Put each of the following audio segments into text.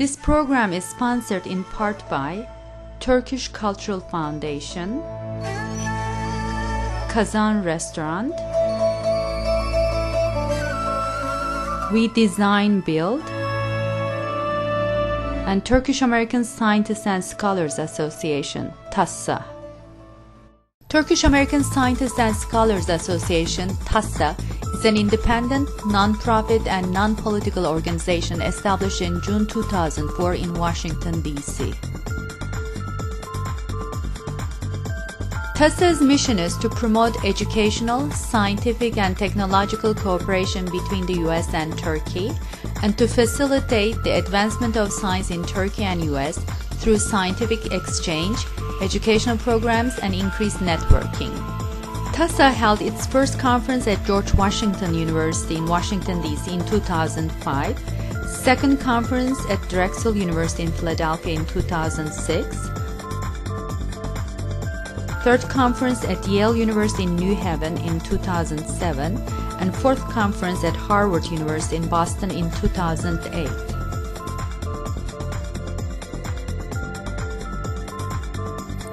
This program is sponsored in part by Turkish Cultural Foundation, Kazan Restaurant, We Design Build, and Turkish-American Scientists and Scholars Association, TASSA. Turkish-American Scientists and Scholars Association, TASSA, is an independent, non-profit and non-political organization established in June 2004 in Washington, D.C. TASSA's mission is to promote educational, scientific and technological cooperation between the U.S. and Turkey, and to facilitate the advancement of science in Turkey and U.S. through scientific exchange, educational programs, and increased networking. TASSA held its first conference at George Washington University in Washington, D.C. in 2005, second conference at Drexel University in Philadelphia in 2006, third conference at Yale University in New Haven in 2007, and fourth conference at Harvard University in Boston in 2008.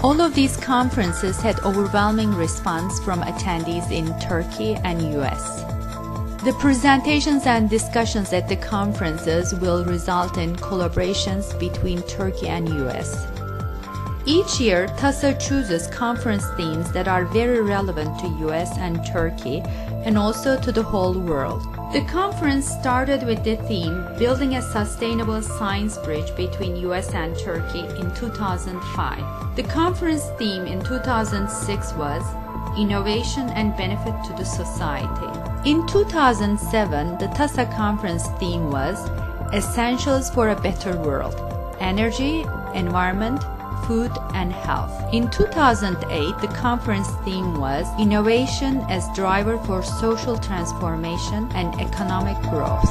All of these conferences had overwhelming response from attendees in Turkey and US. The presentations and discussions at the conferences will result in collaborations between Turkey and US. Each year, TASSA chooses conference themes that are very relevant to US and Turkey, and also to the whole world. The conference started with the theme Building a Sustainable Science Bridge between US and Turkey in 2005. The conference theme in 2006 was Innovation and Benefit to the Society. In 2007, the TASSA conference theme was Essentials for a Better World: Energy, Environment, Food and Health. In 2008, the conference theme was Innovation as Driver for Social Transformation and Economic Growth.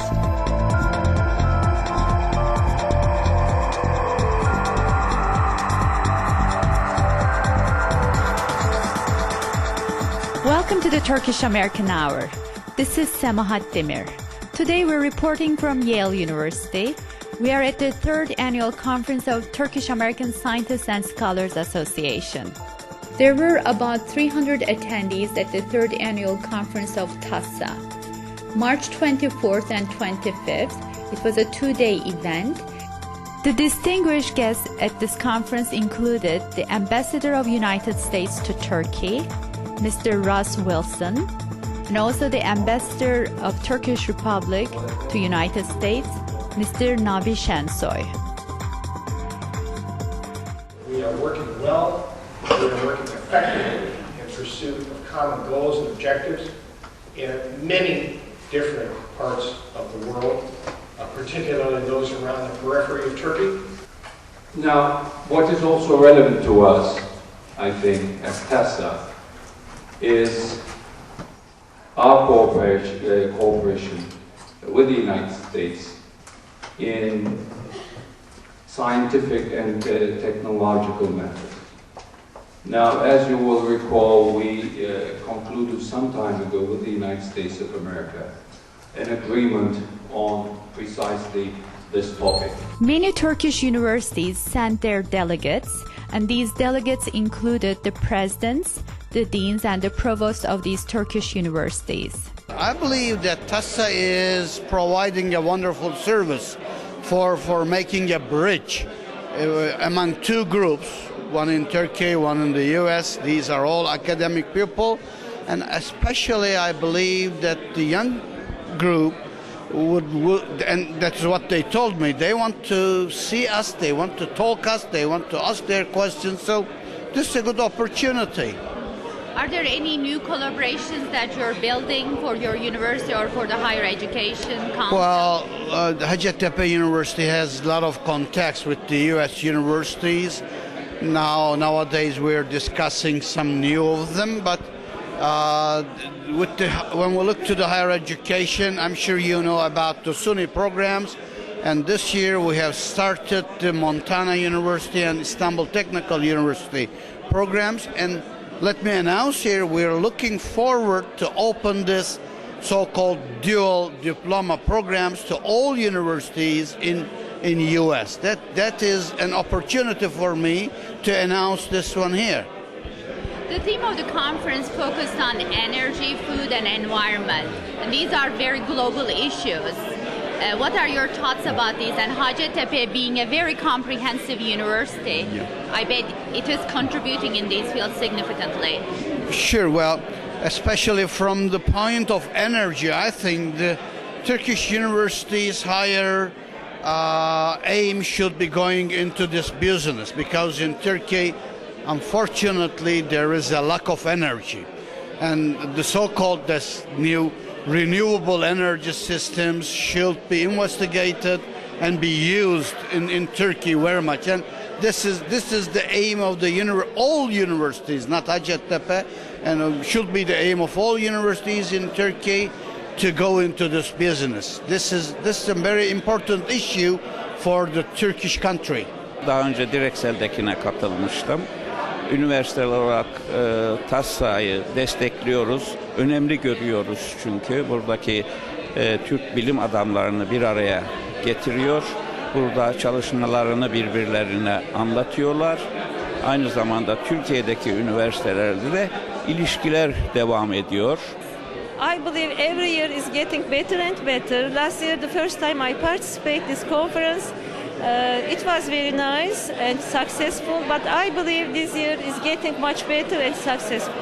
Welcome to the Turkish-American Hour. This is Semahat Demir. Today we're reporting from Yale University. We are at the third annual conference of Turkish-American Scientists and Scholars Association. There were about 300 attendees at the third annual conference of TASSA. March 24th and 25th, it was a two-day event. The distinguished guests at this conference included the Ambassador of United States to Turkey, Mr. Russ Wilson, and also the Ambassador of Turkish Republic to United States, Mr. Nabi Şensoy. We are working well, we are working effectively in pursuit of common goals and objectives in many different parts of the world, particularly those around the periphery of Turkey. Now, what is also relevant to us, I think, as TASSA, is our cooperation with the United States in scientific and technological matters. Now, as you will recall, we concluded some time ago with the United States of America an agreement on precisely this topic. Many Turkish universities sent their delegates, and these delegates included the presidents, the deans, and the provosts of these Turkish universities. I believe that TASSA is providing a wonderful service for making a bridge among two groups, one in Turkey, one in the US. These are all academic people, and especially I believe that the young group would, and that's what they told me, they want to see us, they want to talk us, they want to ask their questions, so this is a good opportunity. Are there any new collaborations that you're building for your university or for the higher education council? Well, Hacettepe University has a lot of contacts with the U.S. universities. Nowadays we're discussing some new of them, but when we look to the higher education, I'm sure you know about the SUNY programs, and this year we have started the Montana University and Istanbul Technical University programs, and let me announce here, we're looking forward to open this so-called dual diploma programs to all universities in in US. That is an opportunity for me to announce this one here. The theme of the conference focused on energy, food, and environment. And these are very global issues. What are your thoughts about these? And Hacettepe being a very comprehensive university, I bet it is contributing in these fields significantly. Sure, well, especially from the point of energy, I think the Turkish university's higher aim should be going into this business, because in Turkey, unfortunately, there is a lack of energy. And the so-called new renewable energy systems should be investigated and be used in Turkey very much. And this is the aim of all universities, not Hacettepe, and should be the aim of all universities in Turkey to go into this business. This is a very important issue for the Turkish country. Daha önce Direksel'dekine katılmıştım. Üniversiteler olarak TASSA'yı destekliyoruz. Önemli görüyoruz çünkü buradaki Türk bilim adamlarını bir araya getiriyor. Burada çalışmalarını birbirlerine anlatıyorlar. Aynı zamanda Türkiye'deki üniversitelerde de ilişkiler devam ediyor. I believe every year is getting better and better. Last year, the first time I participated in this conference, it was very nice and successful, but I believe this year is getting much better and successful.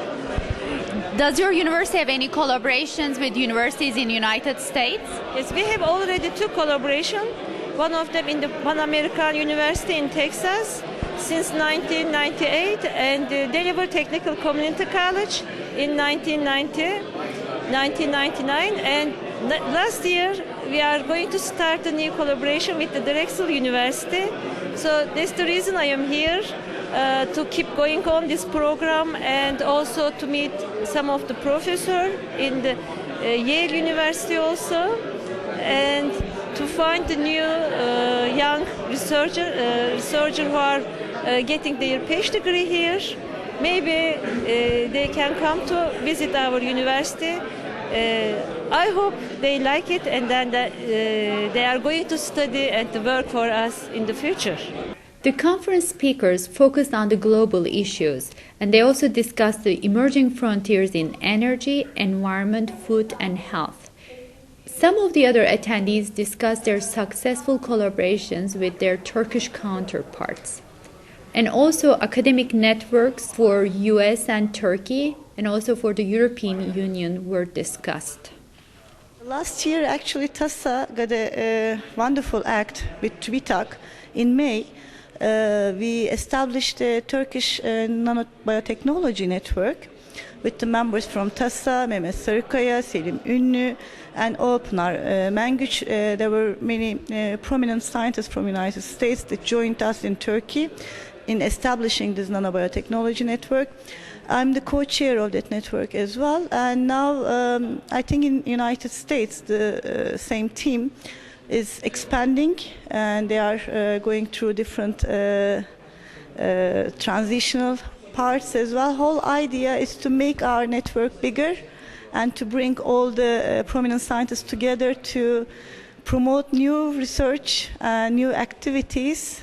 Does your university have any collaborations with universities in the United States? Yes, we have already two collaborations. One of them in the Pan-American University in Texas since 1998, and the Delaware Technical Community College in 1999, and last year we are going to start a new collaboration with the Drexel University. So that's the reason I am here, to keep going on this program, and also to meet some of the professors in the Yale University also, and to find the new young researcher who are getting their PhD degree here. Maybe they can come to visit our university. I hope they like it, and then they are going to study and to work for us in the future. The conference speakers focused on the global issues, and they also discussed the emerging frontiers in energy, environment, food, and health. Some of the other attendees discussed their successful collaborations with their Turkish counterparts, and also academic networks for US and Turkey, and also for the European Union were discussed. Last year, actually, TASSA got a wonderful act with TÜBİTAK. In May, we established a Turkish nanobiotechnology network with the members from TASSA, Mehmet Sarıkaya, Selim Ünlü, and Alpınar Mengüç. There were many prominent scientists from the United States that joined us in Turkey in establishing this nanobiotechnology network. I'm the co-chair of that network as well, and now I think in the United States the same team is expanding, and they are going through different transitional parts as well. Whole idea is to make our network bigger and to bring all the prominent scientists together to promote new research and new activities.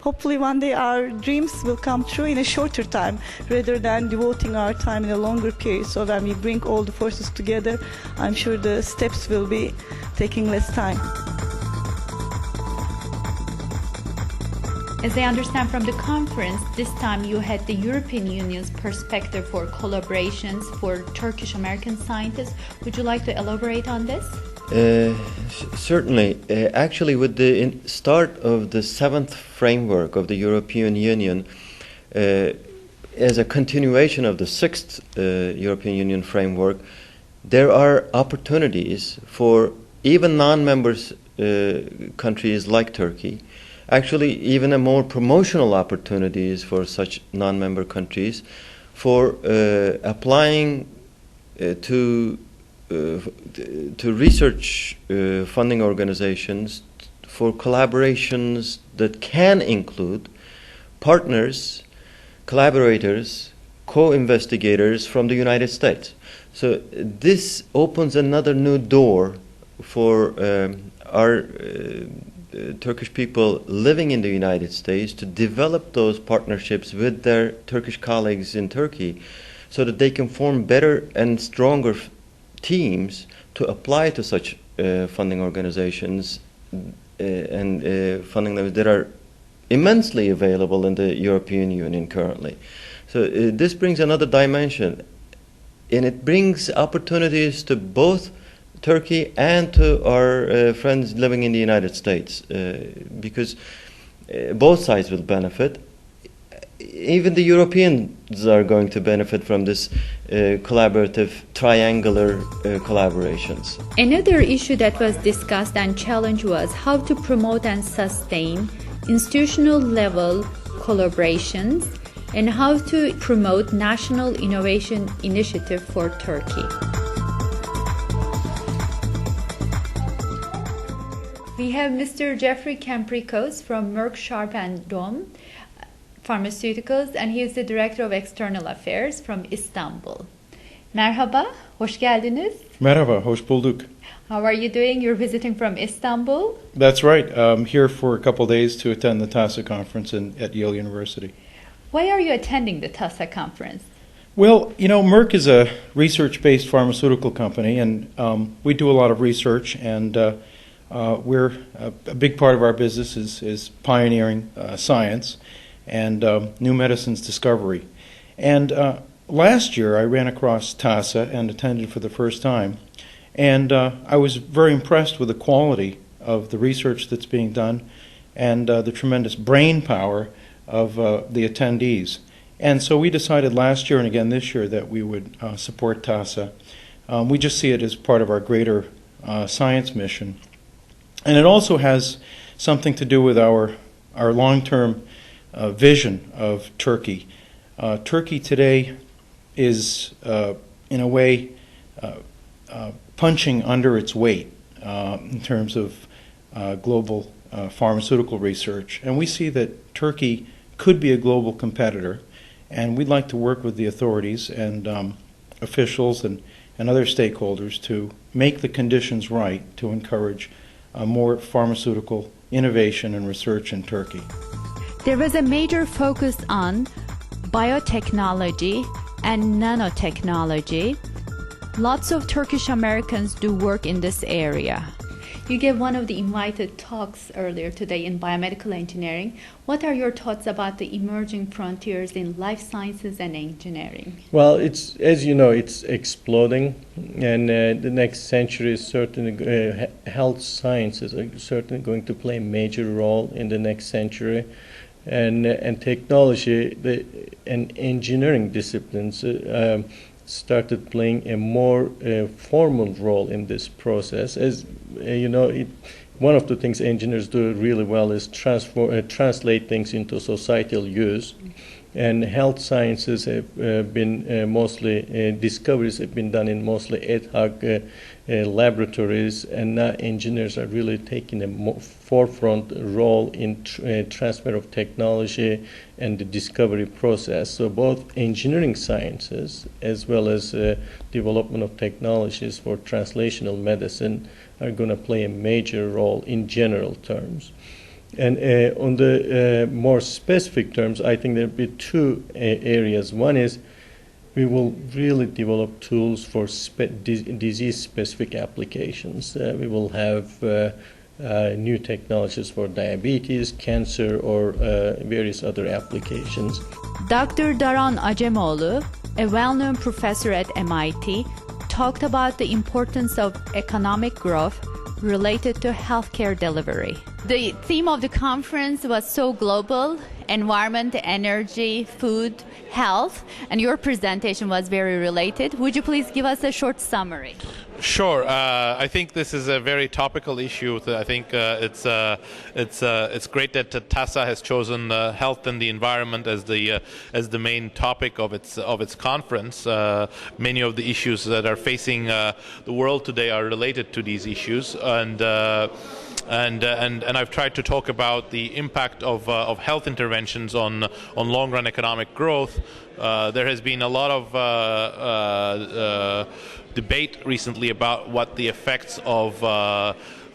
Hopefully one day our dreams will come true in a shorter time rather than devoting our time in a longer period. So when we bring all the forces together, I'm sure the steps will be taking less time. As I understand from the conference, this time you had the European Union's perspective for collaborations for Turkish-American scientists. Would you like to elaborate on this? Certainly. Actually, with the start of the 7th framework of the European Union, as a continuation of the 6th European Union framework, there are opportunities for even non-members countries like Turkey, actually even a more promotional opportunities for such non-member countries for applying to research funding organizations for collaborations that can include partners, collaborators, co-investigators from the United States. So this opens another new door for our Turkish people living in the United States to develop those partnerships with their Turkish colleagues in Turkey so that they can form better and stronger teams to apply to such funding organizations and funding levels that are immensely available in the European Union currently. So this brings another dimension, and it brings opportunities to both Turkey and to our friends living in the United States, because both sides will benefit. Even the Europeans are going to benefit from this collaborative, triangular collaborations. Another issue that was discussed and challenged was how to promote and sustain institutional level collaborations and how to promote national innovation initiative for Turkey. We have Mr. Jeffrey Campricos from Merck Sharp & Dohme Pharmaceuticals, and he is the Director of External Affairs from Istanbul. Merhaba, hoş geldiniz. Merhaba, hoş bulduk. How are you doing? You're visiting from Istanbul? That's right. I'm here for a couple of days to attend the TASSA conference at Yale University. Why are you attending the TASSA conference? Well, you know, Merck is a research-based pharmaceutical company, and we do a lot of research, and we're a big part of our business is pioneering science and new medicines discovery. And last year, I ran across TASSA and attended for the first time, and I was very impressed with the quality of the research that's being done and the tremendous brain power of the attendees. And so we decided last year and again this year that we would support TASSA. We just see it as part of our greater science mission. And it also has something to do with our long-term vision of Turkey. Turkey today is, in a way, punching under its weight in terms of global pharmaceutical research. And we see that Turkey could be a global competitor, and we'd like to work with the authorities and officials and other stakeholders to make the conditions right to encourage more pharmaceutical innovation and research in Turkey. There was a major focus on biotechnology and nanotechnology. Lots of Turkish Americans do work in this area. You gave one of the invited talks earlier today in biomedical engineering. What are your thoughts about the emerging frontiers in life sciences and engineering? Well, it's, as you know, it's exploding, and the next century is certainly health sciences are certainly going to play a major role in the next century, and technology and engineering disciplines started playing a more formal role in this process. As you know, one of the things engineers do really well is translate things into societal use. And health sciences have been mostly, discoveries have been done in mostly ad hoc laboratories, and now engineers are really taking a forefront role in transfer of technology and the discovery process. So both engineering sciences as well as development of technologies for translational medicine are going to play a major role in general terms. And on the more specific terms, I think there will be two areas. One is we will really develop tools for disease-specific applications. We will have new technologies for diabetes, cancer, or various other applications. Dr. Daran Acemoğlu, a well-known professor at MIT, talked about the importance of economic growth related to healthcare delivery. The theme of the conference was so global: environment, energy, food, health, and your presentation was very related. Would you please give us a short summary? Sure. I think this is a very topical issue. I think it's great that TASSA has chosen health and the environment as the main topic of its conference. Many of the issues that are facing the world today are related to these issues, and I've tried to talk about the impact of health interventions on long-run economic growth. There has been a lot of debate recently about what the effects of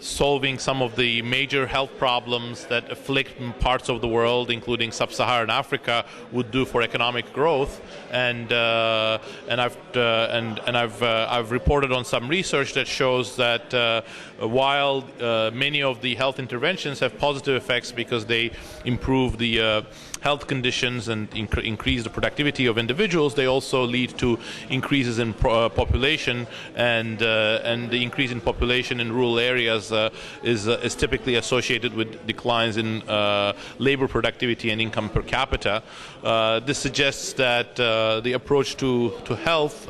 solving some of the major health problems that afflict parts of the world, including sub-Saharan Africa, would do for economic growth. And I've reported on some research that shows that while many of the health interventions have positive effects because they improve the health conditions and increase the productivity of individuals, they also lead to increases in population, and the increase in population in rural areas is typically associated with declines in labor productivity and income per capita. This suggests that the approach to health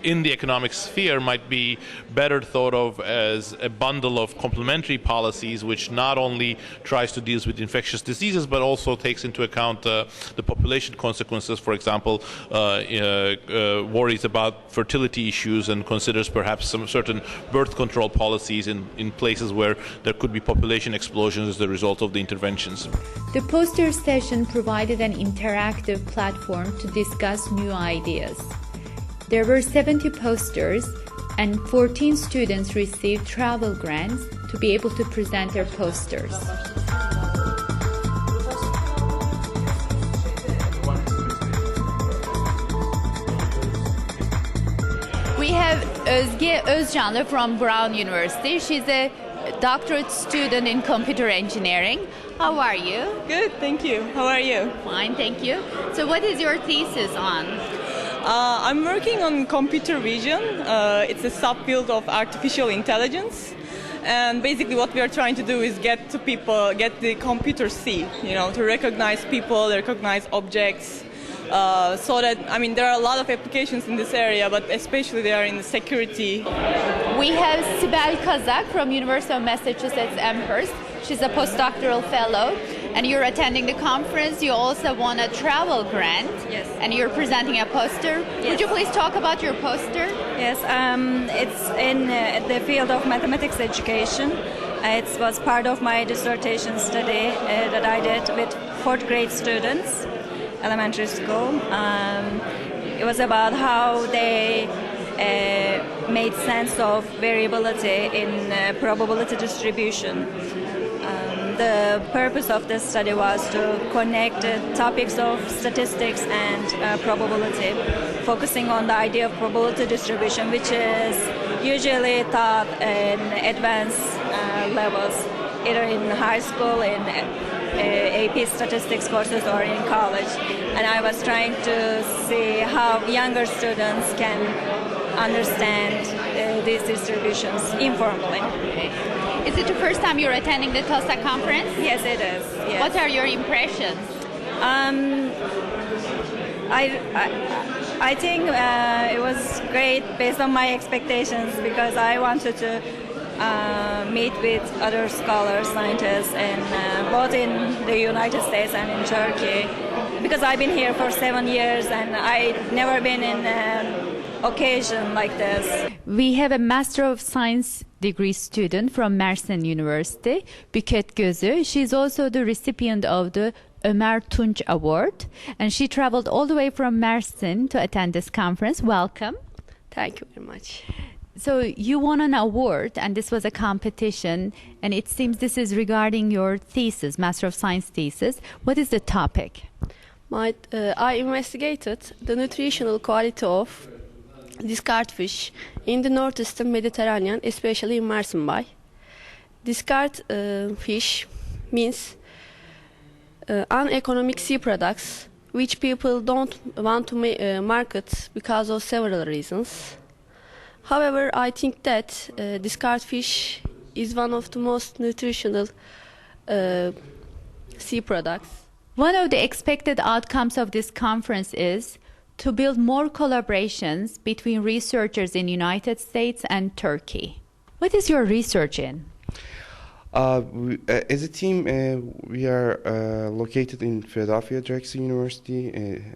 in the economic sphere might be better thought of as a bundle of complementary policies, which not only tries to deal with infectious diseases but also takes into account the population consequences. For example, worries about fertility issues and considers perhaps some certain birth control policies in places where there could be population explosions as a result of the interventions. The poster session provided an interactive platform to discuss new ideas. There were 70 posters, and 14 students received travel grants to be able to present their posters. We have Özge Özcanlı from Brown University. She's a doctorate student in computer engineering. How are you? Good, thank you. How are you? Fine, thank you. So what is your thesis on? I'm working on computer vision. It's a subfield of artificial intelligence. And basically what we are trying to do is get the computer see, to recognize people, recognize objects. So that, there are a lot of applications in this area, but especially they are in the security. We have Sibel Kazak from University of Massachusetts Amherst. She's a postdoctoral fellow, and you're attending the conference. You also won a travel grant. Yes. And you're presenting a poster. Yes. Would you please talk about your poster? Yes, it's in the field of mathematics education. It was part of my dissertation study that I did with fourth grade students, elementary school. It was about how they made sense of variability in probability distribution. The purpose of this study was to connect the topics of statistics and probability, focusing on the idea of probability distribution, which is usually taught in advanced levels, either in high school, in AP statistics courses, or in college. And I was trying to see how younger students can understand these distributions informally. Okay. Is it the first time you're attending the TASSA conference? Yes, it is. Yes. What are your impressions? I think it was great based on my expectations, because I wanted to meet with other scholars, scientists, and both in the United States and in Turkey, because I've been here for 7 years and I've never been in an occasion like this. We have a Master of Science degree student from Mersin University, Büket Gözü. She's also the recipient of the Ömer Tunç Award, and she traveled all the way from Mersin to attend this conference. Welcome. Thank you very much. So you won an award, and this was a competition, and it seems this is regarding your thesis, Master of Science thesis. What is the topic? I investigated the nutritional quality of discard fish in the northeastern Mediterranean, especially in Mersin Bay. Discard fish means uneconomic sea products which people don't want to market because of several reasons. However, I think that discard fish is one of the most nutritional sea products. One of the expected outcomes of this conference is to build more collaborations between researchers in the United States and Turkey. What is your research in? As a team, we are located in Philadelphia, Drexel University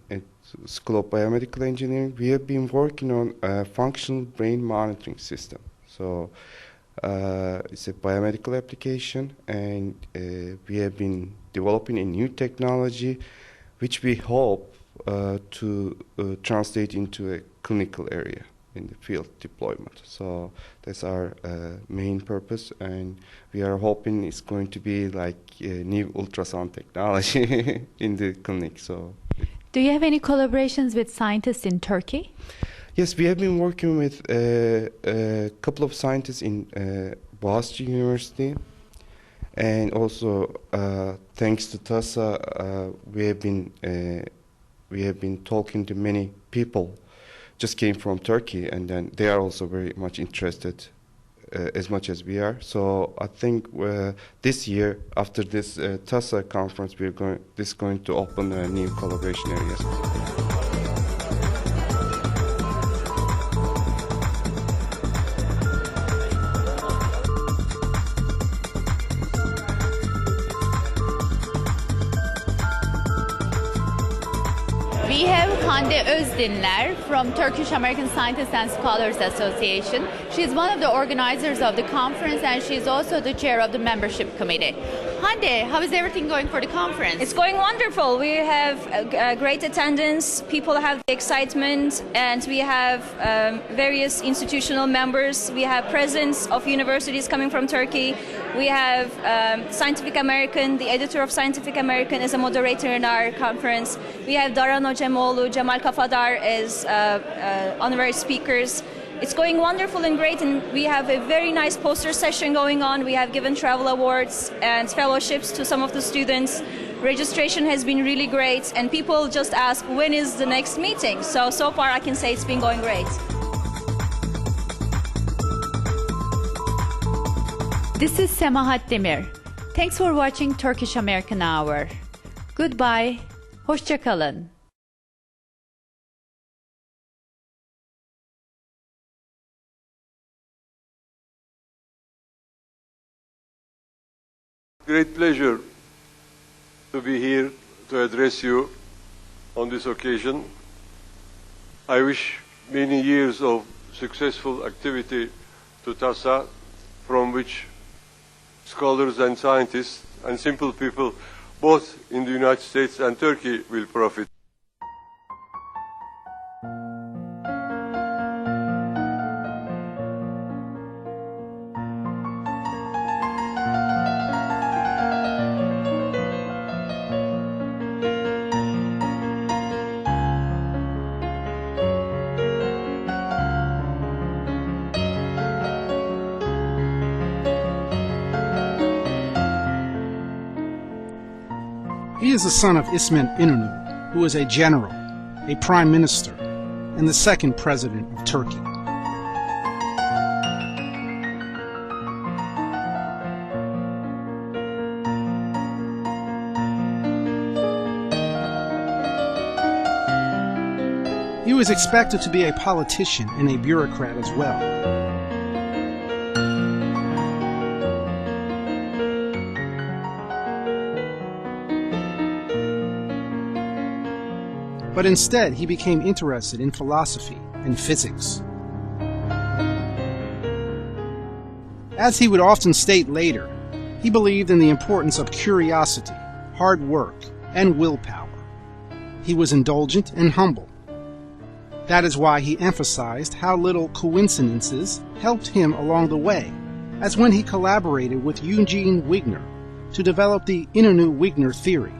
at School of Biomedical Engineering. We have been working on a functional brain monitoring system. So it's a biomedical application, and we have been developing a new technology which we hope to translate into a clinical area. in the field deployment. So that's our main purpose, and we are hoping it's going to be like new ultrasound technology in the clinic. So, do you have any collaborations with scientists in Turkey? Yes, we have been working with a couple of scientists in Boğaziçi University, and also thanks to TASSA, we have been talking to many people just came from Turkey, and then they are also very much interested as much as we are. So I think this year, after this TASSA conference, this is going to open new collaboration areas. We have Hande Özdinler from Turkish-American Scientists and Scholars Association. She's one of the organizers of the conference, and she's also the chair of the membership committee. Hande, how is everything going for the conference? It's going wonderful. We have great attendance, people have the excitement, and we have various institutional members. We have presence of universities coming from Turkey. We have Scientific American, the editor of Scientific American is a moderator in our conference. We have Daran Ocemoğlu, Cemal Kafadar as honorary speakers. It's going wonderful and great, and we have a very nice poster session going on. We have given travel awards and fellowships to some of the students. Registration has been really great, and people just ask, when is the next meeting? So far I can say it's been going great. This is Semahat Demir. Thanks for watching Turkish American Hour. Goodbye. Hoşça kalın. Great pleasure to be here to address you on this occasion. I wish many years of successful activity to TASSA, from which scholars and scientists and simple people both in the United States and Turkey will profit. He is the son of Ibrahim Inonu, who is a general, a prime minister, and the second president of Turkey. He was expected to be a politician and a bureaucrat as well. But instead, he became interested in philosophy and physics. As he would often state later, he believed in the importance of curiosity, hard work, and willpower. He was indulgent and humble. That is why he emphasized how little coincidences helped him along the way, as when he collaborated with Eugene Wigner to develop the Inonu-Wigner theory.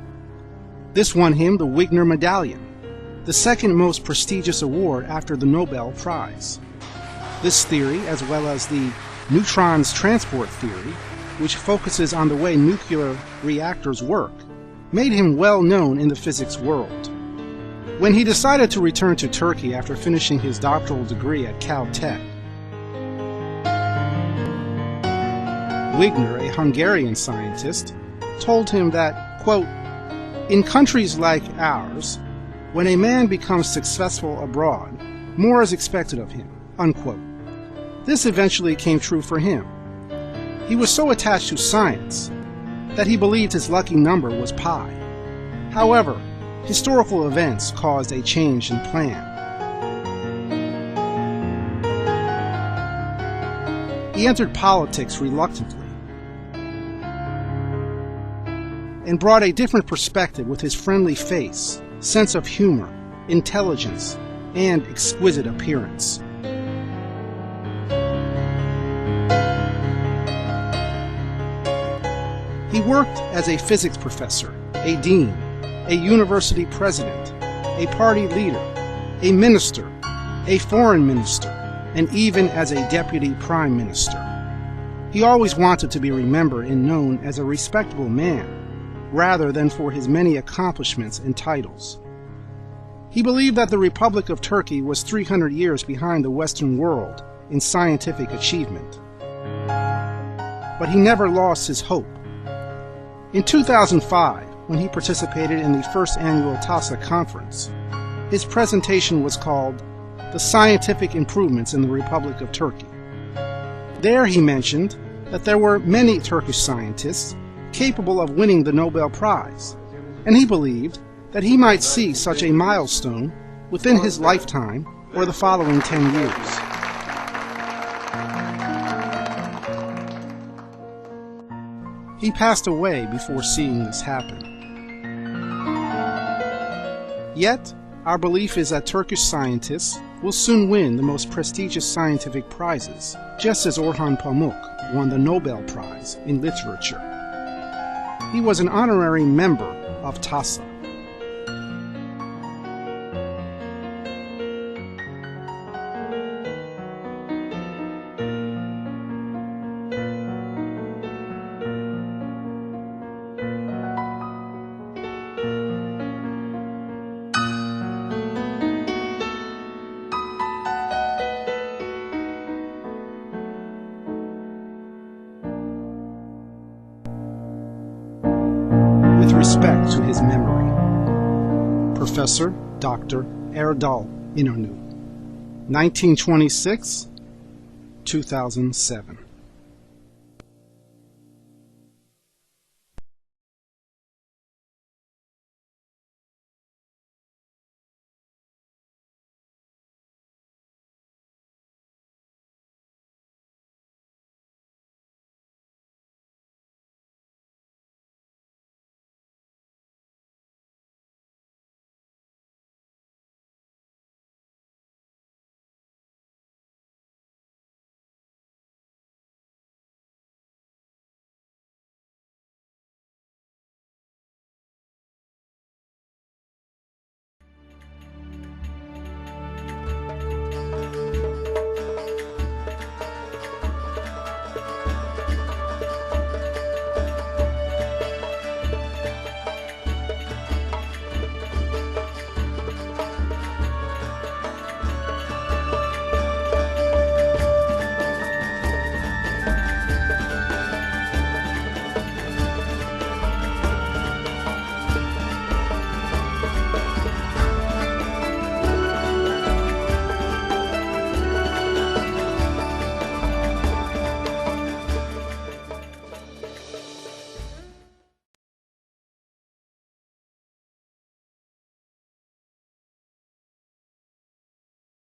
This won him the Wigner Medallion, the second most prestigious award after the Nobel Prize. This theory, as well as the neutrons transport theory, which focuses on the way nuclear reactors work, made him well known in the physics world. When he decided to return to Turkey after finishing his doctoral degree at Caltech, Wigner, a Hungarian scientist, told him that, quote, "In countries like ours, when a man becomes successful abroad, more is expected of him," unquote. This eventually came true for him. He was so attached to science that he believed his lucky number was pi. However, historical events caused a change in plan. He entered politics reluctantly and brought a different perspective with his friendly face, sense of humor, intelligence, and exquisite appearance. He worked as a physics professor, a dean, a university president, a party leader, a minister, a foreign minister, and even as a deputy prime minister. He always wanted to be remembered and known as a respectable man, rather than for his many accomplishments and titles. He believed that the Republic of Turkey was 300 years behind the Western world in scientific achievement. But he never lost his hope. In 2005, when he participated in the first annual TASSA conference, his presentation was called "The Scientific Improvements in the Republic of Turkey." There he mentioned that there were many Turkish scientists capable of winning the Nobel Prize, and he believed that he might see such a milestone within his lifetime or the following 10 years. He passed away before seeing this happen. Yet, our belief is that Turkish scientists will soon win the most prestigious scientific prizes, just as Orhan Pamuk won the Nobel Prize in Literature. He was an honorary member of TASSA. Respect to his memory. Professor Dr. Erdal Inonu, 1926-2007.